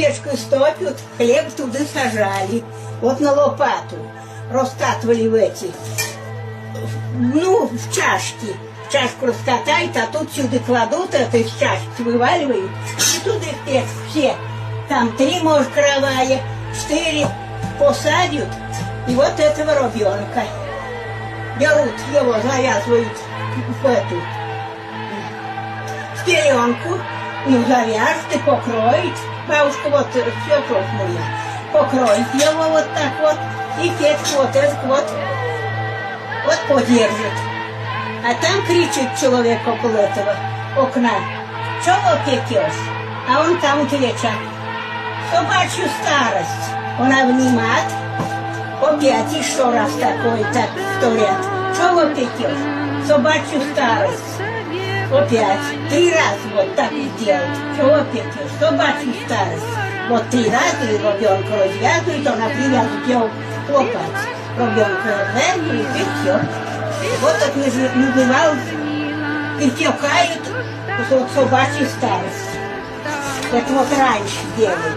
печку стопят, хлеб туда сажали. Вот на лопату раскатывали в эти, ну, в чашки. Чашку раскатают, а тут сюда кладут, это из чашки вываливают. И туда в печь все. Там 3, может, кровая, 4 посадят. И вот этого ребенка берут, его завязывают в эту в пеленку, ну, завяжут и покроют. Бабушка вот все кровь моя. Покроет его вот так вот, и печку вот этот вот подержит. А там кричит человек около этого окна: «Чего пекешь?» А он там кричит: «Собачью старость». Он обнимает, опять еще раз такой, так вторят: «Чего пекешь?» «Собачью старость». Опять 3 раза вот так и делают. «Чего пекешь?» «Собачью старость». Вот 3 раза и ребенка развязывают, она привязывает его к лопате. Ребенка развязывает и все. Вот так называл, и текают вот собачья старость. Это вот раньше делали.